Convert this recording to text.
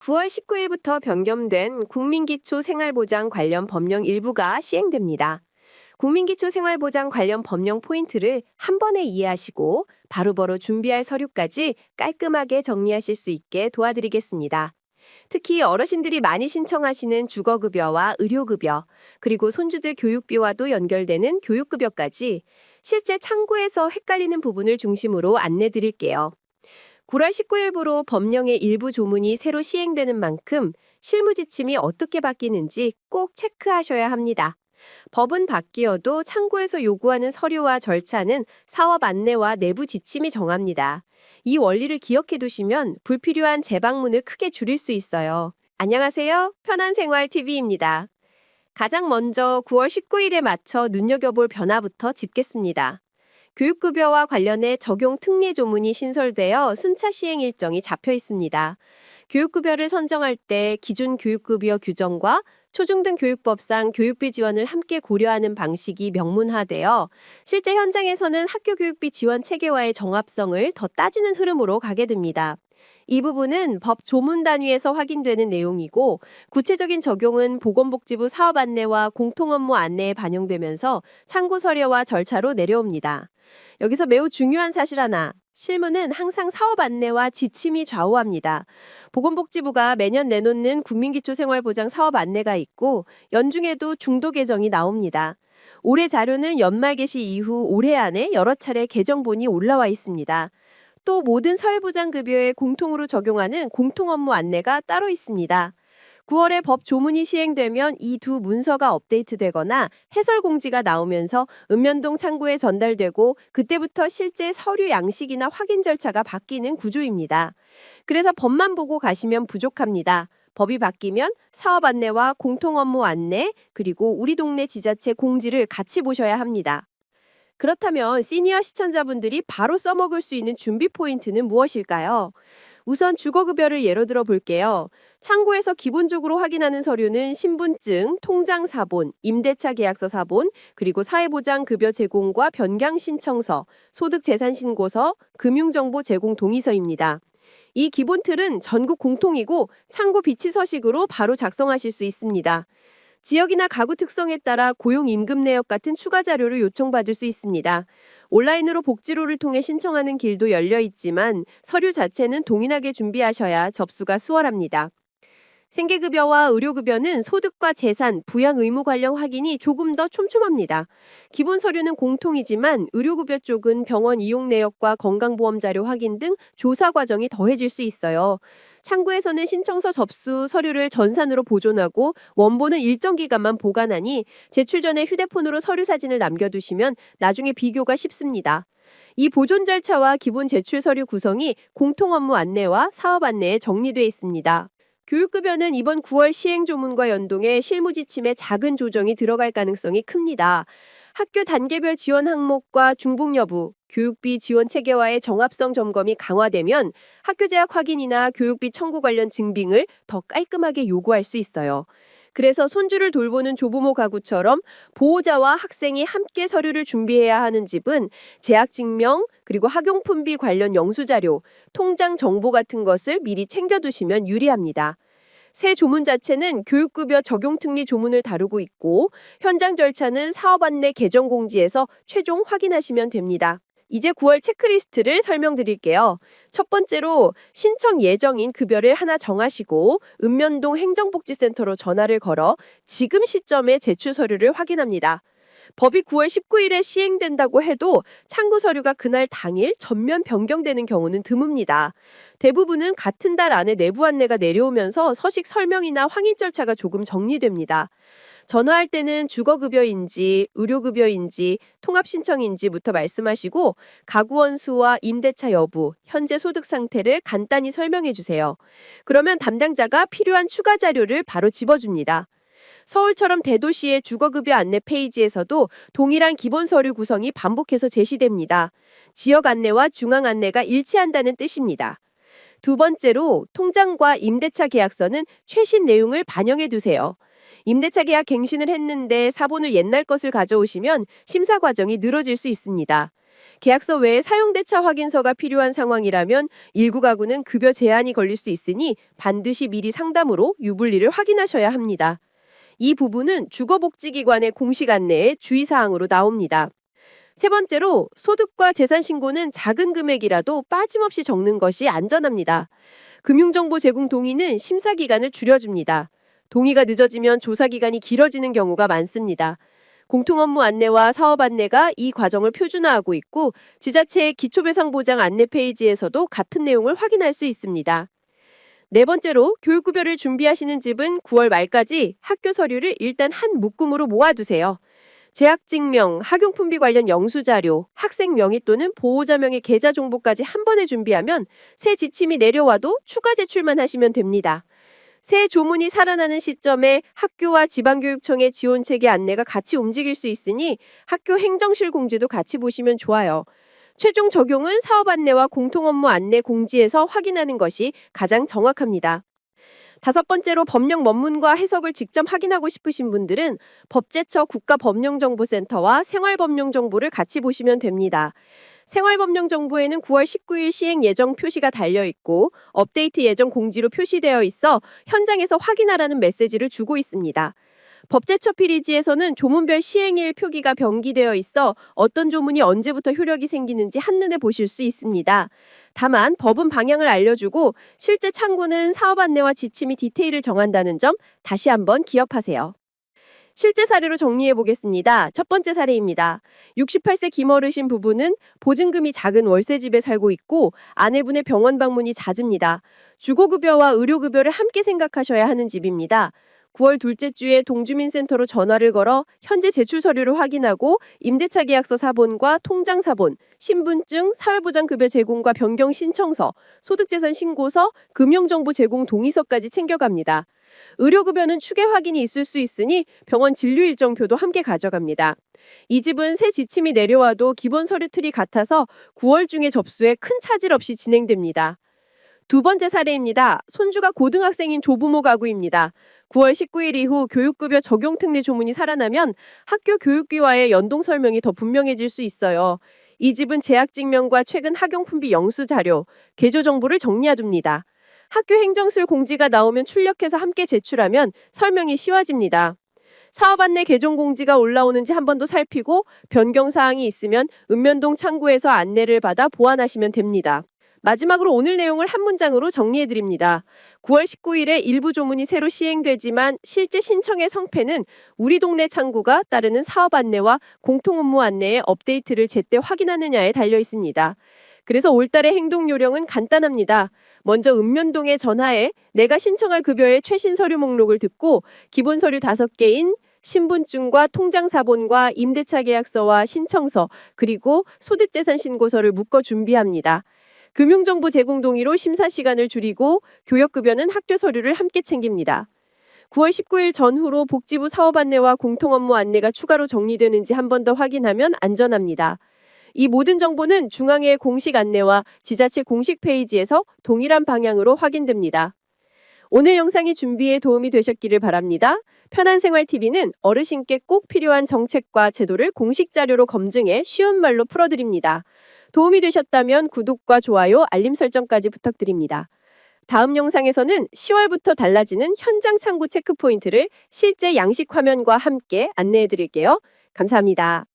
9월 19일부터 변경된 국민기초생활보장 관련 법령 일부가 시행됩니다. 국민기초생활보장 관련 법령 포인트를 한 번에 이해하시고 바로바로 준비할 서류까지 깔끔하게 정리하실 수 있게 도와드리겠습니다. 특히 어르신들이 많이 신청하시는 주거급여와 의료급여, 그리고 손주들 교육비와도 연결되는 교육급여까지 실제 창구에서 헷갈리는 부분을 중심으로 안내드릴게요. 9월 19일부로 법령의 일부 조문이 새로 시행되는 만큼 실무 지침이 어떻게 바뀌는지 꼭 체크하셔야 합니다. 법은 바뀌어도 창구에서 요구하는 서류와 절차는 사업 안내와 내부 지침이 정합니다. 이 원리를 기억해 두시면 불필요한 재방문을 크게 줄일 수 있어요. 안녕하세요. 편한생활TV입니다. 가장 먼저 9월 19일에 맞춰 눈여겨볼 변화부터 짚겠습니다. 교육급여와 관련해 적용 특례 조문이 신설되어 순차 시행 일정이 잡혀 있습니다. 교육급여를 선정할 때 기준 교육급여 규정과 초중등 교육법상 교육비 지원을 함께 고려하는 방식이 명문화되어 실제 현장에서는 학교 교육비 지원 체계와의 정합성을 더 따지는 흐름으로 가게 됩니다. 이 부분은 법 조문 단위에서 확인되는 내용이고 구체적인 적용은 보건복지부 사업 안내와 공통업무 안내에 반영되면서 참고 서류와 절차로 내려옵니다. 여기서 매우 중요한 사실 하나, 실무는 항상 사업 안내와 지침이 좌우합니다. 보건복지부가 매년 내놓는 국민기초생활보장 사업 안내가 있고 연중에도 중도 개정이 나옵니다. 올해 자료는 연말 개시 이후 올해 안에 여러 차례 개정본이 올라와 있습니다. 또 모든 사회보장급여에 공통으로 적용하는 공통업무 안내가 따로 있습니다. 9월에 법 조문이 시행되면 이 두 문서가 업데이트되거나 해설 공지가 나오면서 읍면동 창구에 전달되고 그때부터 실제 서류 양식이나 확인 절차가 바뀌는 구조입니다. 그래서 법만 보고 가시면 부족합니다. 법이 바뀌면 사업 안내와 공통 업무 안내, 그리고 우리 동네 지자체 공지를 같이 보셔야 합니다. 그렇다면 시니어 시청자분들이 바로 써먹을 수 있는 준비 포인트는 무엇일까요? 우선 주거급여를 예로 들어 볼게요. 창구에서 기본적으로 확인하는 서류는 신분증, 통장 사본, 임대차 계약서 사본, 그리고 사회보장급여 제공과 변경 신청서, 소득재산신고서, 금융정보 제공 동의서입니다. 이 기본 틀은 전국 공통이고 창구 비치 서식으로 바로 작성하실 수 있습니다. 지역이나 가구 특성에 따라 고용 임금 내역 같은 추가 자료를 요청받을 수 있습니다. 온라인으로 복지로를 통해 신청하는 길도 열려 있지만 서류 자체는 동일하게 준비하셔야 접수가 수월합니다. 생계급여와 의료급여는 소득과 재산, 부양 의무 관련 확인이 조금 더 촘촘합니다. 기본 서류는 공통이지만 의료급여 쪽은 병원 이용 내역과 건강보험 자료 확인 등 조사 과정이 더해질 수 있어요. 창구에서는 신청서 접수 서류를 전산으로 보존하고 원본은 일정 기간만 보관하니 제출 전에 휴대폰으로 서류 사진을 남겨두시면 나중에 비교가 쉽습니다. 이 보존 절차와 기본 제출 서류 구성이 공통 업무 안내와 사업 안내에 정리되어 있습니다. 교육급여는 이번 9월 시행 조문과 연동해 실무 지침에 작은 조정이 들어갈 가능성이 큽니다. 학교 단계별 지원 항목과 중복 여부, 교육비 지원 체계와의 정합성 점검이 강화되면 학교 재학 확인이나 교육비 청구 관련 증빙을 더 깔끔하게 요구할 수 있어요. 그래서 손주를 돌보는 조부모 가구처럼 보호자와 학생이 함께 서류를 준비해야 하는 집은 재학증명, 그리고 학용품비 관련 영수자료, 통장 정보 같은 것을 미리 챙겨두시면 유리합니다. 새 조문 자체는 교육급여 적용특례 조문을 다루고 있고 현장 절차는 사업 안내 개정 공지에서 최종 확인하시면 됩니다. 이제 9월 체크리스트를 설명드릴게요. 첫 번째로 신청 예정인 급여를 하나 정하시고 읍면동 행정복지센터로 전화를 걸어 지금 시점에 제출 서류를 확인합니다. 법이 9월 19일에 시행된다고 해도 창구 서류가 그날 당일 전면 변경되는 경우는 드뭅니다. 대부분은 같은 달 안에 내부 안내가 내려오면서 서식 설명이나 확인 절차가 조금 정리됩니다. 전화할 때는 주거급여인지 의료급여인지 통합신청인지부터 말씀하시고 가구원 수와 임대차 여부, 현재 소득 상태를 간단히 설명해 주세요. 그러면 담당자가 필요한 추가 자료를 바로 집어줍니다. 서울처럼 대도시의 주거급여 안내 페이지에서도 동일한 기본 서류 구성이 반복해서 제시됩니다. 지역 안내와 중앙 안내가 일치한다는 뜻입니다. 두 번째로 통장과 임대차 계약서는 최신 내용을 반영해 두세요. 임대차 계약 갱신을 했는데 사본을 옛날 것을 가져오시면 심사 과정이 늘어질 수 있습니다. 계약서 외에 사용대차 확인서가 필요한 상황이라면 일부 가구는 급여 제한이 걸릴 수 있으니 반드시 미리 상담으로 유불리를 확인하셔야 합니다. 이 부분은 주거복지기관의 공식 안내에 주의사항으로 나옵니다. 세 번째로 소득과 재산 신고는 작은 금액이라도 빠짐없이 적는 것이 안전합니다. 금융정보 제공 동의는 심사 기간을 줄여줍니다. 동의가 늦어지면 조사 기간이 길어지는 경우가 많습니다. 공통업무 안내와 사업 안내가 이 과정을 표준화하고 있고 지자체의 기초배상보장 안내 페이지에서도 같은 내용을 확인할 수 있습니다. 네 번째로 교육급여를 준비하시는 집은 9월 말까지 학교 서류를 일단 한 묶음으로 모아두세요. 재학증명, 학용품비 관련 영수자료, 학생 명의 또는 보호자 명의 계좌 정보까지 한 번에 준비하면 새 지침이 내려와도 추가 제출만 하시면 됩니다. 새 조문이 살아나는 시점에 학교와 지방교육청의 지원체계 안내가 같이 움직일 수 있으니 학교 행정실 공지도 같이 보시면 좋아요. 최종 적용은 사업 안내와 공통업무 안내 공지에서 확인하는 것이 가장 정확합니다. 다섯 번째로 법령 원문과 해석을 직접 확인하고 싶으신 분들은 법제처 국가법령정보센터와 생활법령정보를 같이 보시면 됩니다. 생활법령정보에는 9월 19일 시행 예정 표시가 달려 있고 업데이트 예정 공지로 표시되어 있어 현장에서 확인하라는 메시지를 주고 있습니다. 법제처 피리지에서는 조문별 시행일 표기가 병기되어 있어 어떤 조문이 언제부터 효력이 생기는지 한눈에 보실 수 있습니다. 다만 법은 방향을 알려주고 실제 창구는 사업 안내와 지침이 디테일을 정한다는 점 다시 한번 기억하세요. 실제 사례로 정리해 보겠습니다. 첫 번째 사례입니다. 68세 김어르신 부부는 보증금이 작은 월세집에 살고 있고 아내분의 병원 방문이 잦습니다. 주거급여와 의료급여를 함께 생각하셔야 하는 집입니다. 9월 둘째 주에 동주민센터로 전화를 걸어 현재 제출 서류를 확인하고 임대차 계약서 사본과 통장 사본, 신분증, 사회보장급여 제공과 변경 신청서, 소득재산 신고서, 금융정보 제공 동의서까지 챙겨갑니다. 의료급여는 추계 확인이 있을 수 있으니 병원 진료 일정표도 함께 가져갑니다. 이 집은 새 지침이 내려와도 기본 서류 틀이 같아서 9월 중에 접수에 큰 차질 없이 진행됩니다. 두 번째 사례입니다. 손주가 고등학생인 조부모 가구입니다. 9월 19일 이후 교육급여 적용 특례 조문이 살아나면 학교 교육비와의 연동 설명이 더 분명해질 수 있어요. 이 집은 재학증명과 최근 학용품비 영수 자료, 개조 정보를 정리해둡니다. 학교 행정실 공지가 나오면 출력해서 함께 제출하면 설명이 쉬워집니다. 사업 안내 개정 공지가 올라오는지 한 번 더 살피고 변경 사항이 있으면 읍면동 창구에서 안내를 받아 보완하시면 됩니다. 마지막으로 오늘 내용을 한 문장으로 정리해드립니다. 9월 19일에 일부 조문이 새로 시행되지만 실제 신청의 성패는 우리 동네 창구가 따르는 사업 안내와 공통업무 안내의 업데이트를 제때 확인하느냐에 달려 있습니다. 그래서 올달의 행동 요령은 간단합니다. 먼저 읍면동에 전화해 내가 신청할 급여의 최신 서류 목록을 듣고 기본 서류 5개인 신분증과 통장사본과 임대차 계약서와 신청서 그리고 소득재산 신고서를 묶어 준비합니다. 금융정보 제공 동의로 심사 시간을 줄이고 교역급여는 학교 서류를 함께 챙깁니다. 9월 19일 전후로 복지부 사업 안내와 공통업무 안내가 추가로 정리되는지 한 번 더 확인하면 안전합니다. 이 모든 정보는 중앙의 공식 안내와 지자체 공식 페이지에서 동일한 방향으로 확인됩니다. 오늘 영상이 준비에 도움이 되셨기를 바랍니다. 편한생활TV는 어르신께 꼭 필요한 정책과 제도를 공식 자료로 검증해 쉬운 말로 풀어드립니다. 도움이 되셨다면 구독과 좋아요, 알림 설정까지 부탁드립니다. 다음 영상에서는 10월부터 달라지는 현장 창구 체크포인트를 실제 양식 화면과 함께 안내해 드릴게요. 감사합니다.